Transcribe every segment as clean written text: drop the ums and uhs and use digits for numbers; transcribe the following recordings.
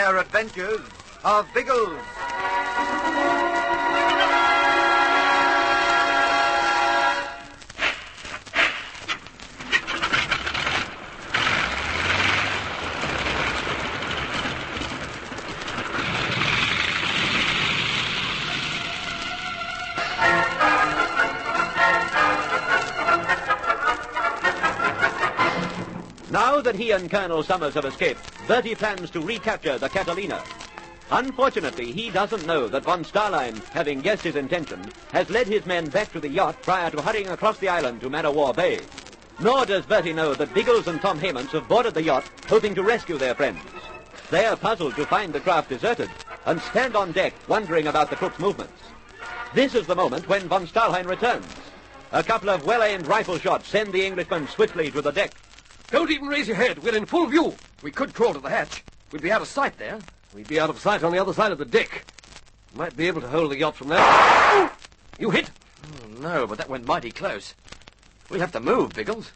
Air Adventures of Biggles. Now that he and Colonel Summers have escaped, Bertie plans to recapture the Catalina. Unfortunately, he doesn't know that von Starlein, having guessed his intention, has led his men back to the yacht prior to hurrying across the island to Man-o-War Bay. Nor does Bertie know that Biggles and Tom Haymans have boarded the yacht, hoping to rescue their friends. They are puzzled to find the craft deserted and stand on deck, wondering about the crook's movements. This is the moment when von Starlein returns. A couple of well-aimed rifle shots send the Englishman swiftly to the deck. Don't even raise your head. We're in full view. We could crawl to the hatch. We'd be out of sight there. We'd be out of sight on the other side of the deck. Might be able to hold the yacht from there. Ooh! You hit? Oh, no, but that went mighty close. We'll have to move, Biggles.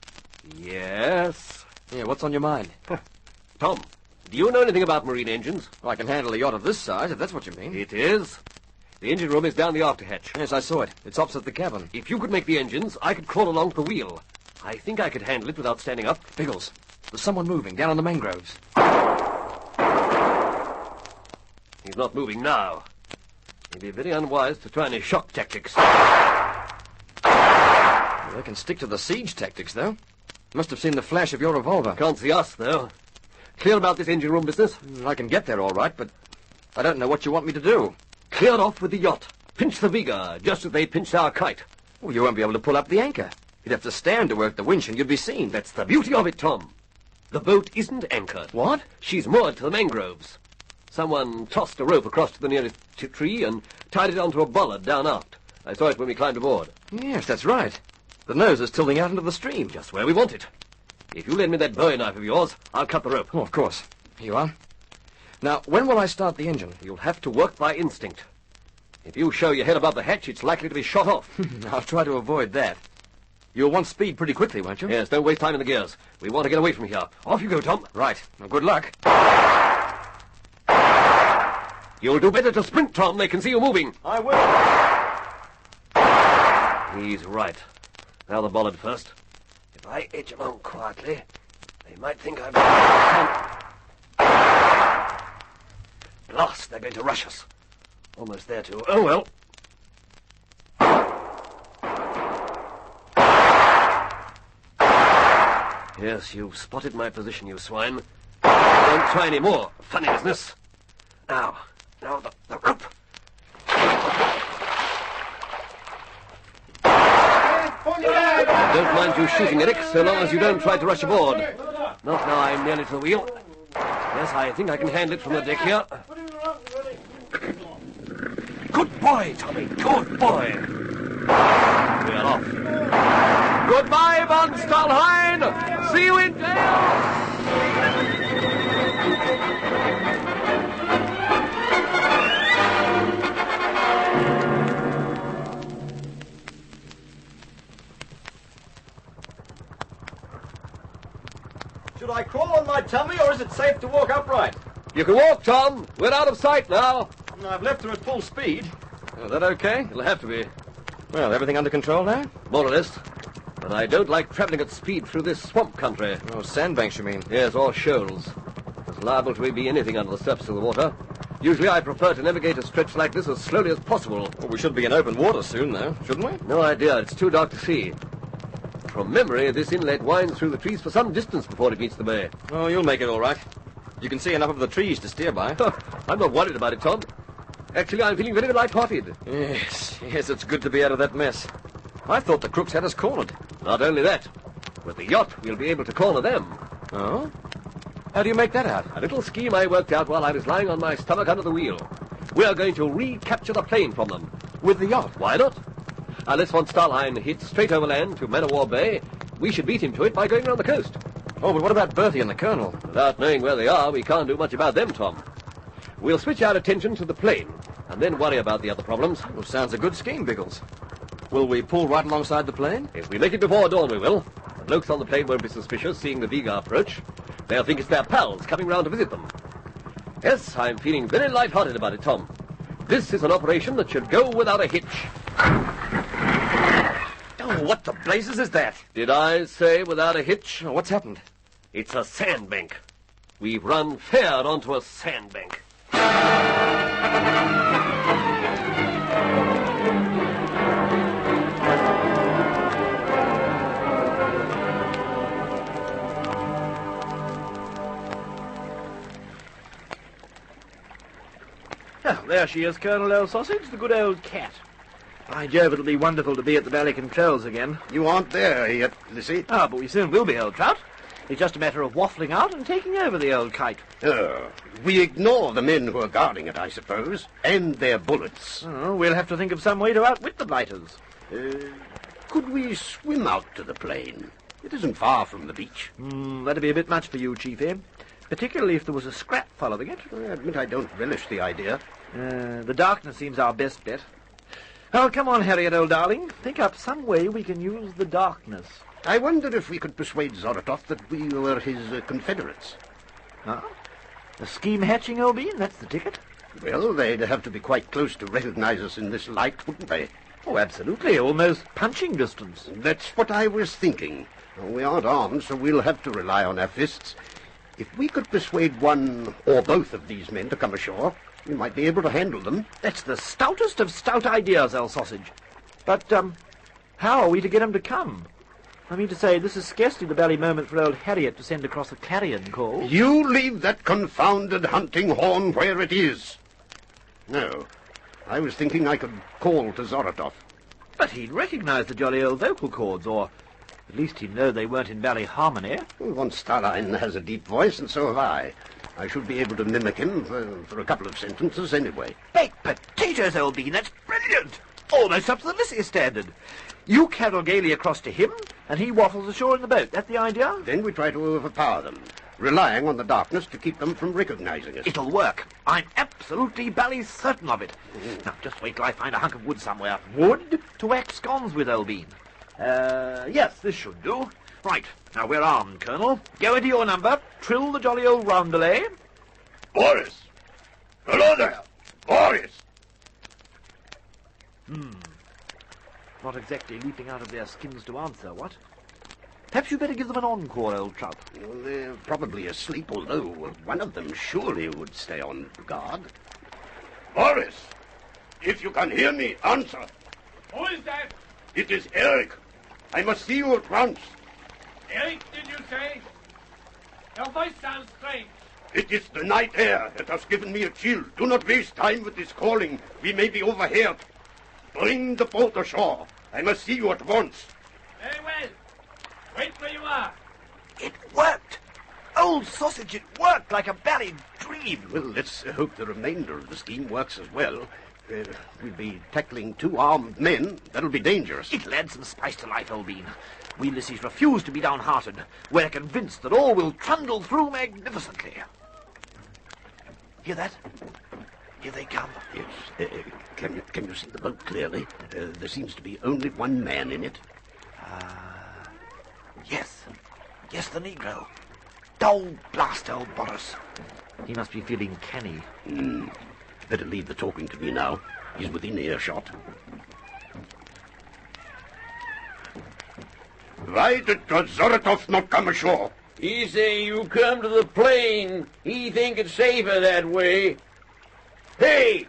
Yes. Yeah, what's on your mind? Tom, do you know anything about marine engines? Well, I can handle a yacht of this size, if that's what you mean. It is. The engine room is down the after hatch. Yes, I saw it. It's opposite the cabin. If you could make the engines, I could crawl along the wheel. I think I could handle it without standing up. Biggles, there's someone moving down on the mangroves. He's not moving now. It'd be very unwise to try any shock tactics. Well, they can stick to the siege tactics, though. Must have seen the flash of your revolver. Can't see us, though. Clear about this engine room business? I can get there all right, but I don't know what you want me to do. Clear off with the yacht. Pinch the Vega, just as they pinched our kite. Well, you won't be able to pull up the anchor. You'd have to stand to work the winch and you'd be seen. That's the beauty of it, Tom. The boat isn't anchored. What? She's moored to the mangroves. Someone tossed a rope across to the nearest tree and tied it onto a bollard down aft. I saw it when we climbed aboard. Yes, that's right. The nose is tilting out into the stream. Just where we want it. If you lend me that bowie knife of yours, I'll cut the rope. Oh, of course. Here you are. Now, when will I start the engine? You'll have to work by instinct. If you show your head above the hatch, it's likely to be shot off. I'll try to avoid that. You'll want speed pretty quickly, won't you? Yes, don't waste time in the gears. We want to get away from here. Off you go, Tom. Right. Well, good luck. You'll do better to sprint, Tom. They can see you moving. I will. He's right. Now the bollard first. If I edge along quietly, they might think I've... Blast, they're going to rush us. Almost there, too. Oh, well. Yes, you've spotted my position, you swine. Don't try any more. Funny business. Now the rope. Don't mind you shooting, Eric, so long as you don't try to rush aboard. Not now I'm nearly to the wheel. Yes, I think I can handle it from the deck here. Good boy, Tommy, good boy. We're off. Goodbye, von Stahlheim. See you in jail. Should I crawl on my tummy, or is it safe to walk upright? You can walk, Tom. We're out of sight now. I've left her at full speed. Is that okay? It'll have to be. Well, everything under control now? More or less. But I don't like traveling at speed through this swamp country. Oh, sandbanks, you mean? Yes, or shoals. It's liable to be anything under the surface of the water. Usually I prefer to navigate a stretch like this as slowly as possible. Well, we should be in open water soon, though, shouldn't we? No idea. It's too dark to see. From memory, this inlet winds through the trees for some distance before it meets the bay. Oh, you'll make it all right. You can see enough of the trees to steer by. I'm not worried about it, Tom. Actually, I'm feeling very light-hearted. Yes, it's good to be out of that mess. I thought the crooks had us cornered. Not only that. With the yacht, we'll be able to corner them. Oh? How do you make that out? A little scheme I worked out while I was lying on my stomach under the wheel. We are going to recapture the plane from them. With the yacht? Why not? Unless von Stahlheim hits straight overland to Man-o-War Bay, we should beat him to it by going round the coast. Oh, but what about Bertie and the Colonel? Without knowing where they are, we can't do much about them, Tom. We'll switch our attention to the plane, and then worry about the other problems. Well, sounds a good scheme, Biggles. Will we pull right alongside the plane? If we make it before dawn, we will. The blokes on the plane won't be suspicious, seeing the Vega approach. They'll think it's their pals coming round to visit them. Yes, I'm feeling very light-hearted about it, Tom. This is an operation that should go without a hitch. Oh, what the blazes is that? Did I say without a hitch? What's happened? It's a sandbank. We've run fair onto a sandbank. Oh, there she is, Colonel Old Sausage, the good old cat. By Jove, it'll be wonderful to be at the Valley Controls again. You aren't there yet, Lacey. Ah, but we soon will be, old Trout. It's just a matter of waffling out and taking over the old kite. We ignore the men who are guarding it, I suppose, and their bullets. Oh, we'll have to think of some way to outwit the blighters. Could we swim out to the plain? It isn't far from the beach. That'd be a bit much for you, Chiefy. Particularly if there was a scrap following it. I admit I don't relish the idea. The darkness seems our best bet. Oh, come on, Harriet, old darling. Think up some way we can use the darkness. I wonder if we could persuade Zoratov that we were his confederates. Ah? A scheme hatching, old bean? That's the ticket. Well, they'd have to be quite close to recognize us in this light, wouldn't they? Oh, absolutely. Almost punching distance. That's what I was thinking. We aren't armed, so we'll have to rely on our fists. If we could persuade one or both of these men to come ashore, we might be able to handle them. That's the stoutest of stout ideas, old sausage. But, how are we to get them to come? I mean to say, this is scarcely the bally moment for old Harriet to send across a clarion call. You leave that confounded hunting horn where it is. No, I was thinking I could call to Zoratov. But he'd recognize the jolly old vocal cords, or at least he'd know they weren't in bally harmony. Well, von Starlein has a deep voice, and so have I. I should be able to mimic him for a couple of sentences anyway. Baked potatoes, old bean, that's brilliant! Almost up to the Lacey standard. You carol gaily across to him, and he waffles ashore in the boat. That's the idea? Then we try to overpower them, relying on the darkness to keep them from recognizing us. It'll work. I'm absolutely bally certain of it. Now, just wait till I find a hunk of wood somewhere. Wood to wax scones with, old bean. Yes, this should do. Right, now we're armed, Colonel. Go into your number, trill the jolly old roundelay. Boris! Hello there! Boris! Not exactly leaping out of their skins to answer, what? Perhaps you'd better give them an encore, old trout. Well, they're probably asleep, although one of them surely would stay on guard. Boris! If you can hear me, answer. Who is that? It is Eric. I must see you at once. Eric, did you say? Your voice sounds strange. It is the night air that has given me a chill. Do not waste time with this calling. We may be overheard. Bring the boat ashore. I must see you at once. Very well. Wait where you are. It worked! Old sausage, it worked like a bally dream. Well, let's hope the remainder of the scheme works as well. We'll be tackling two armed men. That'll be dangerous. It'll add some spice to life, old bean. We Lissies refuse to be downhearted. We're convinced that all will trundle through magnificently. Hear that? Here they come. Yes. Can you see the boat clearly? There seems to be only one man in it. Yes. Yes, the Negro. Oh, blast old Boris. He must be feeling canny. Better leave the talking to me now. He's within earshot. Why did Zoratov not come ashore? He say you come to the plane. He think it's safer that way. Hey!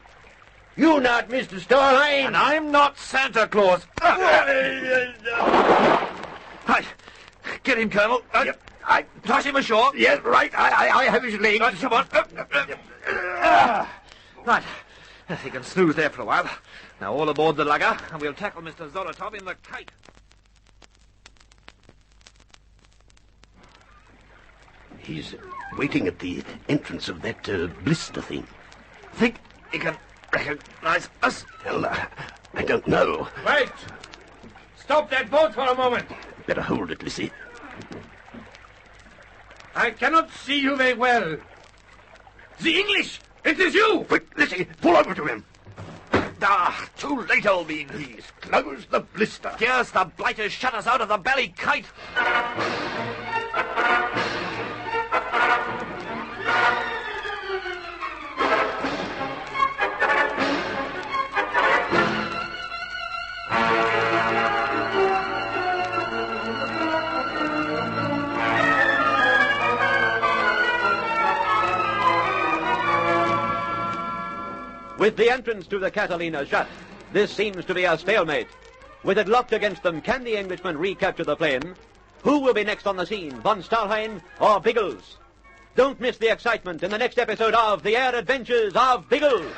You not Mr. Starline? And I'm not Santa Claus. Get him, Colonel. Yep. I toss him ashore. Yes, right. I have his legs. Come on. Right. He can snooze there for a while. Now all aboard the lugger, and we'll tackle Mr. Zoratov in the kite. He's waiting at the entrance of that blister thing. Think he can recognize us? Well, I don't know. Wait! Stop that boat for a moment. Better hold it, Lissy. I cannot see you very well. The English! It is you! Quick, Lissy, pull over to him. Too late, old bean. Please, close the blister. Here's the blighters shut us out of the bally kite. With the entrance to the Catalina shut, this seems to be a stalemate. With it locked against them, can the Englishmen recapture the plane? Who will be next on the scene, von Stahlheim or Biggles? Don't miss the excitement in the next episode of The Air Adventures of Biggles.